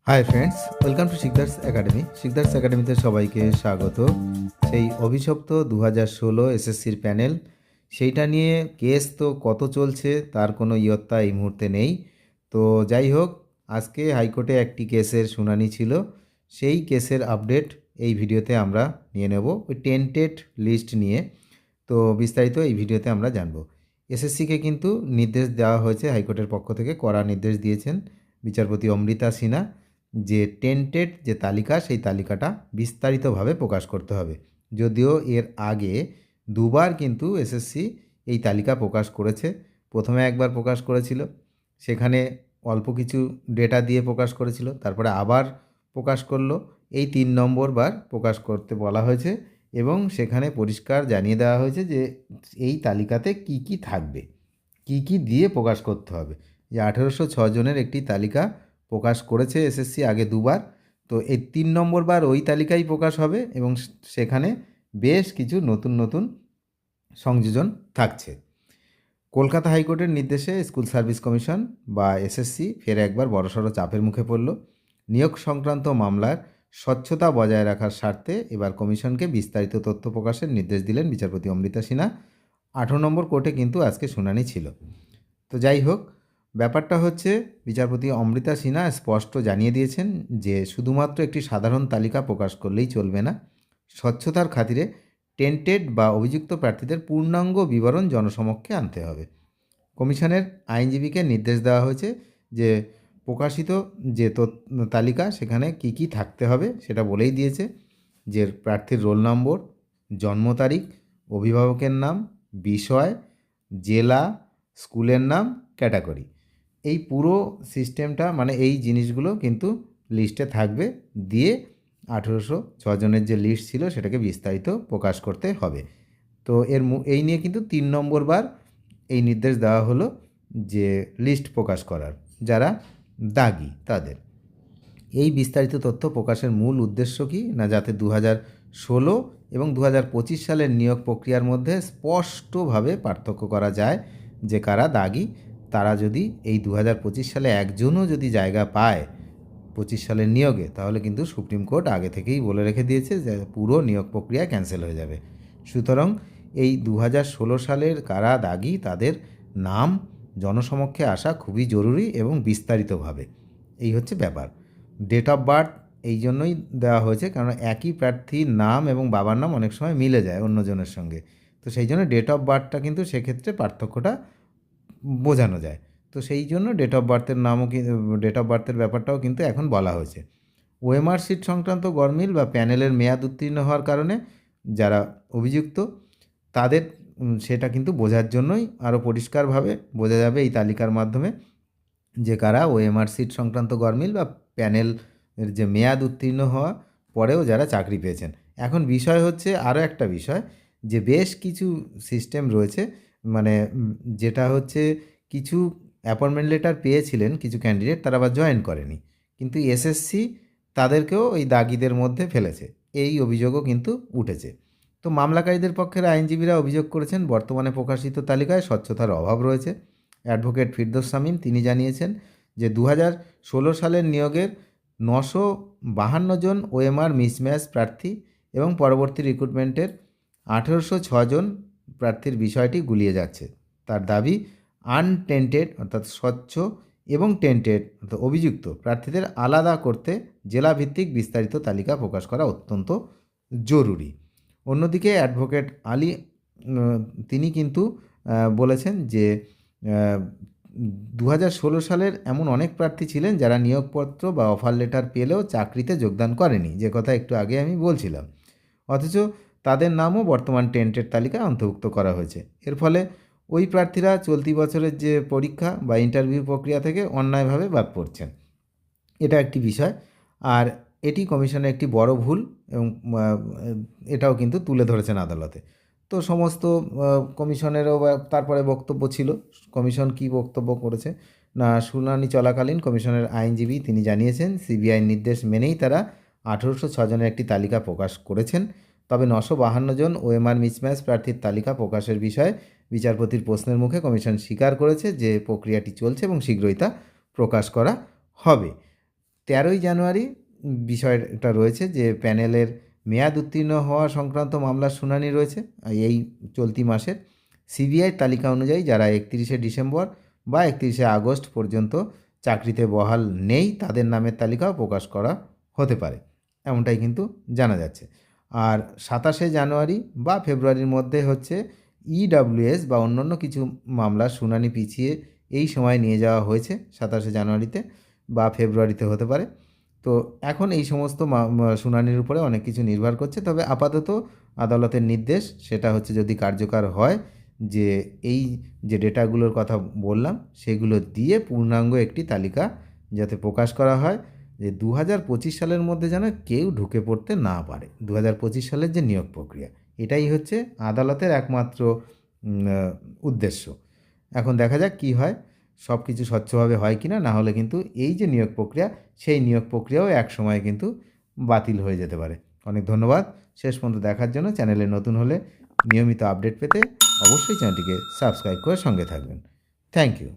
Hi friends, welcome to Sikdar's academy. Sikdar's একাডেমিতে সবাইকে স্বাগত। সেই অভিশপ্ত 2016 এসএসসির প্যানেল, সেইটা নিয়ে কেস তো কত চলছে তার কোনো ইয়ত্তা এই মুহূর্তে নেই। তো যাই হোক, আজকে হাইকোর্টে একটি কেসের শুনানি ছিল, সেই কেসের আপডেট এই ভিডিওতে আমরা নিয়ে নেব, ওই টেন্টেড লিস্ট নিয়ে। তো বিস্তারিত এই ভিডিওতে আমরা জানব। এসএসসিকে কিন্তু নির্দেশ দেওয়া হয়েছে, হাইকোর্টের পক্ষ থেকে কড়া নির্দেশ দিয়েছেন বিচারপতি অমৃতা সিনহা, যে টেন্টেড যে তালিকা, সেই তালিকাটা বিস্তারিতভাবে প্রকাশ করতে হবে। যদিও এর আগে দুবার কিন্তু এসএসসি এই তালিকা প্রকাশ করেছে। প্রথমে একবার প্রকাশ করেছিল, সেখানে অল্প কিছু ডেটা দিয়ে প্রকাশ করেছিল, তারপরে আবার প্রকাশ করলো। এই 3 নম্বর বার প্রকাশ করতে বলা হয়েছে এবং সেখানে পরিষ্কার জানিয়ে দেওয়া হয়েছে যে এই তালিকাতে কি কি থাকবে, কি কি দিয়ে প্রকাশ করতে হবে। যে 1806 জনের একটি তালিকা প্রকাশ করেছে এসএসসি আগে দুবার, তো এই 3 নম্বর বার ওই তালিকাই প্রকাশ হবে এবং সেখানে বেশ কিছু নতুন নতুন সংযোজন থাকছে। কলকাতা হাইকোর্টের নির্দেশে স্কুল সার্ভিস কমিশন বা এসএসসি ফের একবার বড়সড় চাপের মুখে পড়ল। নিয়োগ সংক্রান্ত মামলার স্বচ্ছতা বজায় রাখার স্বার্থে এবার কমিশনকে বিস্তারিত তথ্য প্রকাশের নির্দেশ দিলেন বিচারপতি অমৃতা সিনহা। 18 নম্বর কোর্টে কিন্তু আজকে শুনানি ছিল। তো যাই হোক, ব্যাপারটা হচ্ছে বিচারপতি অমৃতা সিনহা স্পষ্ট জানিয়ে দিয়েছেন যে শুধুমাত্র একটি সাধারণ তালিকা প্রকাশ করলেই চলবে না, স্বচ্ছতার খাতিরে টেন্টেড বা অভিযুক্ত প্রার্থীদের পূর্ণাঙ্গ বিবরণ জনসমক্ষে আনতে হবে। কমিশনের আইনজীবীকে নির্দেশ দেওয়া হয়েছে যে প্রকাশিত যে তালিকা, সেখানে কি কি থাকতে হবে সেটা বলেই দিয়েছে, যে প্রার্থীর রোল নম্বর, জন্ম তারিখ, অভিভাবকের নাম, বিষয়, জেলা, স্কুলের নাম, ক্যাটাগরি। এই পুরো সিস্টেমটা, মানে এই জিনিসগুলো কিন্তু লিস্টে থাকবে, দিয়ে 1806 জনের যে লিস্ট ছিল সেটাকে বিস্তারিত প্রকাশ করতে হবে। তো এই নিয়ে কিন্তু 3 নম্বর বার এই নির্দেশ দেওয়া হলো যে লিস্ট প্রকাশ করার, যারা দাগি তাদের। এই বিস্তারিত তথ্য প্রকাশের মূল উদ্দেশ্য কি না, যাতে 2016 এবং 2025 সালের নিয়োগ প্রক্রিয়ার মধ্যে স্পষ্টভাবে পার্থক্য করা যায় যে কারা দাগি। তারা যদি এই 2025 সালে একজনও যদি জায়গা পায় 25 সালের নিয়োগে, তাহলে কিন্তু সুপ্রিম কোর্ট আগে থেকেই বলে রেখে দিয়েছে যে পুরো নিয়োগ প্রক্রিয়া ক্যান্সেল হয়ে যাবে। সুতরাং এই 2016 সালের কারা দাগি তাদের নাম জনসমক্ষে আসা খুবই জরুরি এবং বিস্তারিতভাবে। এই হচ্ছে ব্যাপার। ডেট অফ বার্থ এই জন্যই দেওয়া হয়েছে, কারণ একই প্রার্থীর নাম এবং বাবার নাম অনেক সময় মিলে যায় অন্যজনের সঙ্গে। তো সেই জন্য ডেট অফ বার্থটা কিন্তু সেক্ষেত্রে পার্থক্যটা বোঝানো যায়। তো সেই জন্য ডেট অফ বার্থের নামও ডেট অফ বার্থের ব্যাপারটাও কিন্তু এখন বলা হয়েছে। ওএমআর সিট সংক্রান্ত গরমিল বা প্যানেলের মেয়াদ উত্তীর্ণ হওয়ার কারণে যারা অভিযুক্ত তাদের সেটা কিন্তু বোঝার জন্যই আরও পরিষ্কারভাবে বোঝা যাবে এই তালিকার মাধ্যমে যে কারা ওএমআর সিট সংক্রান্ত গরমিল বা প্যানেলের যে মেয়াদ উত্তীর্ণ হওয়া পরেও যারা চাকরি পেয়েছেন। এখন বিষয় হচ্ছে আরও একটা বিষয়, যে বেশ কিছু সিস্টেম রয়েছে, মানে যেটা হচ্ছে কিছু অ্যাপয়েন্টমেন্ট লেটার পেয়েছিলেন কিছু ক্যান্ডিডেট, তারা আবার জয়েন করেনি, কিন্তু এসএসসি তাদেরকেও ওই দাগিদের মধ্যে ফেলেছে, এই অভিযোগও কিন্তু উঠেছে। তো মামলাকারীদের পক্ষের আইনজীবীরা অভিযোগ করেছেন বর্তমানে প্রকাশিত তালিকায় স্বচ্ছতার অভাব রয়েছে। অ্যাডভোকেট ফিরদৌস শামীম তিনি জানিয়েছেন যে 2016 সালের নিয়োগের 952 জন ওএমআর মিসম্যাচ প্রার্থী এবং পরবর্তী রিক্রুটমেন্টের 1806 জন প্রার্থীর বিষয়টি গুলিয়ে যাচ্ছে। তার দাবি, আনটেন্টেড অর্থাৎ স্বচ্ছ এবং টেন্টেড অর্থাৎ অভিযুক্ত প্রার্থীদের আলাদা করতে জেলাভিত্তিক বিস্তারিত তালিকা প্রকাশ করা অত্যন্ত জরুরি। অন্যদিকে অ্যাডভোকেট আলী তিনি কিন্তু বলেছেন যে 2016 সালের এমন অনেক প্রার্থী ছিলেন যারা নিয়োগপত্র বা অফার লেটার পেলেও চাকরিতে যোগদান করেনি, যে কথা একটু আগে আমি বলছিলাম, অথচ তাদের নামও বর্তমান টেন্টেড তালিকায় অন্তর্ভুক্ত করা হয়েছে। এর ফলে ওই প্রার্থীরা চলতি বছরের যে পরীক্ষা বা ইন্টারভিউ প্রক্রিয়া থেকে অন্যায়ভাবে বাদ পড়ছেন। এটা একটি বিষয়, আর এটি কমিশনের একটি বড় ভুল এবং এটাও কিন্তু তুলে ধরেছেন আদালতে। তো সমস্ত কমিশনেরও তারপরে বক্তব্য ছিল। কমিশন কি বক্তব্য করেছে না, শুনানি চলাকালীন কমিশনের আইনজীবী তিনি জানিয়েছেন সিবিআই নির্দেশ মেনেই তারা 1806 জনের একটি তালিকা প্রকাশ করেছেন। তবে 952 জন ওএমআর মিসম্যাচ প্রার্থীর তালিকা প্রকাশের বিষয়ে বিচারপতির প্রশ্নের মুখে কমিশন স্বীকার করেছে যে প্রক্রিয়াটি চলছে এবং শীঘ্রই তা প্রকাশ করা হবে। 13ই জানুয়ারি বিষয়টা রয়েছে যে প্যানেলের মেয়াদ উত্তীর্ণ হওয়া সংক্রান্ত মামলার শুনানি রয়েছে এই চলতি মাসের। সিবিআই তালিকা অনুযায়ী যারা 31শে ডিসেম্বর বা 31শে আগস্ট পর্যন্ত চাকরিতে বহাল নেই তাদের নামের তালিকাও প্রকাশ করা হতে পারে, এমনটাই কিন্তু জানা যাচ্ছে। আর 27শে জানুয়ারি বা ফেব্রুয়ারির মধ্যে হচ্ছে ইডব্লিউএস বা অন্যান্য কিছু মামলার শুনানি পিছিয়ে এই সময় নিয়ে যাওয়া হয়েছে 27শে জানুয়ারিতে বা ফেব্রুয়ারিতে হতে পারে। তো এখন এই সমস্ত শুনানির উপরে অনেক কিছু নির্ভর করছে, তবে আপাতত আদালতের নির্দেশ সেটা হচ্ছে যদি কার্যকর হয় যে এই যে ডেটাগুলোর কথা বললাম সেগুলো দিয়ে পূর্ণাঙ্গ একটি তালিকা যাতে প্রকাশ করা হয়, যে 2025 সালের মধ্যে যেন কেউ ঢুকে পড়তে না পারে। 2025 সালের যে নিয়োগ প্রক্রিয়া, এটাই হচ্ছে আদালতের একমাত্র উদ্দেশ্য। এখন দেখা যাক কী হয়, সব কিছু স্বচ্ছভাবে হয় কি না, না হলে কিন্তু এই যে নিয়োগ প্রক্রিয়া সেই নিয়োগ প্রক্রিয়াও এক সময় কিন্তু বাতিল হয়ে যেতে পারে। অনেক ধন্যবাদ শেষ পর্যন্ত দেখার জন্য। চ্যানেলে নতুন হলে নিয়মিত আপডেট পেতে অবশ্যই চ্যানেলটিকে সাবস্ক্রাইব করে সঙ্গে থাকবেন। Thank you.